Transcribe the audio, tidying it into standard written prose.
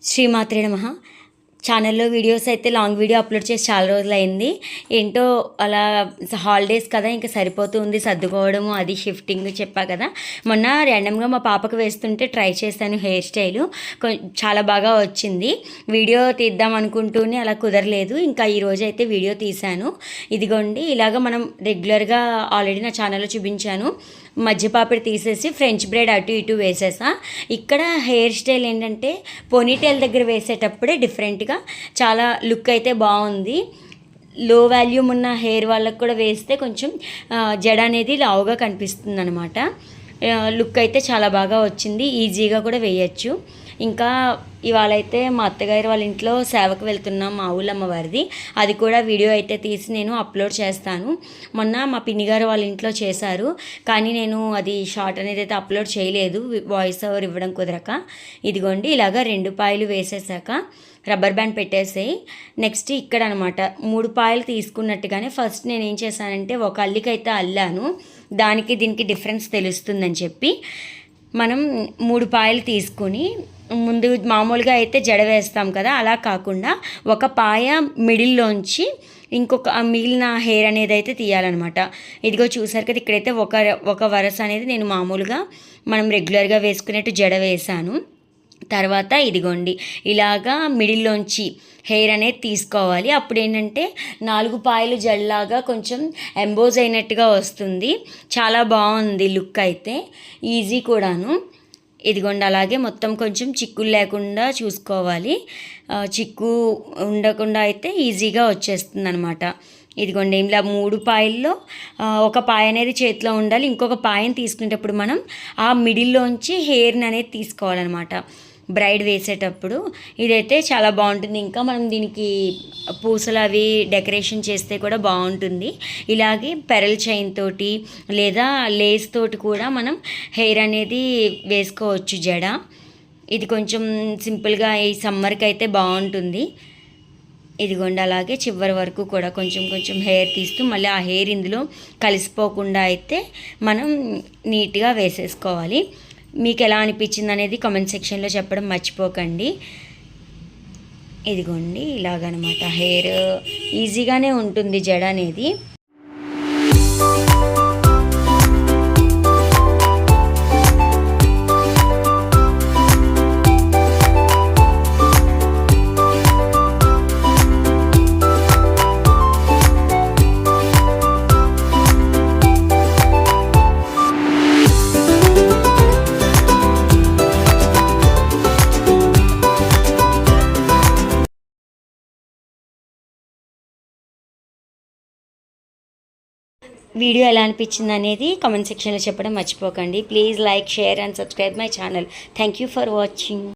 శ్రీమాత్రే నమః. ఛానల్లో వీడియోస్ అయితే లాంగ్ వీడియో అప్లోడ్ చేసి చాలా రోజులైంది. ఏంటో అలా హాలిడేస్ కదా, ఇంకా సరిపోతుంది సర్దుకోవడము, అది షిఫ్టింగ్ చెప్పా కదా. మొన్న ర్యాండమ్గా మా పాపకు వేస్తుంటే ట్రై చేశాను హెయిర్ స్టైలు. చాలా బాగా వచ్చింది. వీడియో తీద్దాం అనుకుంటూనే అలా కుదరలేదు. ఇంకా ఈరోజు అయితే వీడియో తీశాను. ఇదిగోండి, ఇలాగ మనం రెగ్యులర్గా ఆల్రెడీ నా ఛానల్లో చూపించాను. మధ్యపాపిడి తీసేసి ఫ్రెంచ్ బ్రైడ్ అటు ఇటు వేసేసా. ఇక్కడ హెయిర్ స్టైల్ ఏంటంటే పోనీటైల్ దగ్గర వేసేటప్పుడే డిఫరెంట్గా చాలా లుక్ అయితే బాగుంది. లో వాల్యూమ్ ఉన్న హెయిర్ వాళ్ళకు కూడా వేస్తే కొంచెం జడ అనేది లావుగా కనిపిస్తుంది అనమాట. లుక్ అయితే చాలా బాగా వచ్చింది. ఈజీగా కూడా వేయచ్చు. ఇంకా ఇవాళ అయితే మా అత్తగారి వాళ్ళ ఇంట్లో సేవకు వెళ్తున్నాం, మా ఊళ్ళమ్మ వారిది. అది కూడా వీడియో అయితే తీసి నేను అప్లోడ్ చేస్తాను. మొన్న మా పిన్నిగారు వాళ్ళ ఇంట్లో చేశారు, కానీ నేను అది షార్ట్ అనేది అయితే అప్లోడ్ చేయలేదు, వాయిస్ ఓవర్ ఇవ్వడం కుదరక. ఇదిగోండి, ఇలాగా 2 పాయలు వేసేసాక రబ్బర్ బ్యాండ్ పెట్టేసాయి. నెక్స్ట్ ఇక్కడ అనమాట 3 పాయలు తీసుకున్నట్టుగానే ఫస్ట్ నేను ఏం చేశానంటే ఒక అల్లికైతే అల్లాను. దానికి దీనికి డిఫరెన్స్ తెలుస్తుందని చెప్పి మనం 3 పాయలు తీసుకొని ముందు మామూలుగా అయితే జడ వేస్తాం కదా, అలా కాకుండా ఒక పాయ మిడిల్లోంచి ఇంకొక మిగిలిన హెయిర్ అనేది అయితే తీయాలన్నమాట. ఇదిగో చూసారు కదా, ఇక్కడైతే ఒక వరస అనేది నేను మామూలుగా మనం రెగ్యులర్గా వేసుకునేట్టు జడ వేసాను. తర్వాత ఇదిగోండి, ఇలాగా మిడిల్లోంచి హెయిర్ అనేది తీసుకోవాలి. అప్పుడు ఏంటంటే 4 పాయలు జడలాగా కొంచెం ఎంబోజ్ అయినట్టుగా వస్తుంది. చాలా బాగుంది లుక్ అయితే, ఈజీ కూడాను. ఇదిగోండి, అలాగే మొత్తం కొంచెం చిక్కులు లేకుండా చూసుకోవాలి. చిక్కు ఉండకుండా అయితే ఈజీగా వచ్చేస్తుంది అనమాట. ఇదిగోండి, ఇలా 3 పాయల్లో ఒక పాయ అనేది చేతిలో ఉండాలి. ఇంకొక పాయను తీసుకునేటప్పుడు మనం ఆ మిడిల్లోంచి హెయిర్ని అనేది తీసుకోవాలన్నమాట బ్రైడ్ వేసేటప్పుడు. ఇదైతే చాలా బాగుంటుంది. ఇంకా మనం దీనికి పూసలు అవి డెకరేషన్ చేస్తే కూడా బాగుంటుంది. ఇలాగే పెరల్ చైన్ తోటి లేదా లేస్ తోటి కూడా మనం హెయిర్ అనేది వేసుకోవచ్చు జడ. ఇది కొంచెం సింపుల్గా ఈ సమ్మర్కి అయితే బాగుంటుంది. ఇదిగోండి, అలాగే చివరి వరకు కూడా కొంచెం కొంచెం హెయిర్ తీస్తూ మళ్ళీ ఆ హెయిర్ ఇందులో కలిసిపోకుండా అయితే మనం నీట్గా వేసేసుకోవాలి. మీకు ఎలా అనిపించింది అనేది కామెంట్ సెక్షన్లో చెప్పడం మర్చిపోకండి. ఇదిగోండి, ఇలాగనమాట హెయిర్ ఈజీగానే ఉంటుంది జడ అనేది. వీడియో ఎలా అనిపించింది అనేది కామెంట్ సెక్షన్లో చెప్పడం మర్చిపోకండి. Please like, share and subscribe my channel. Thank you for watching.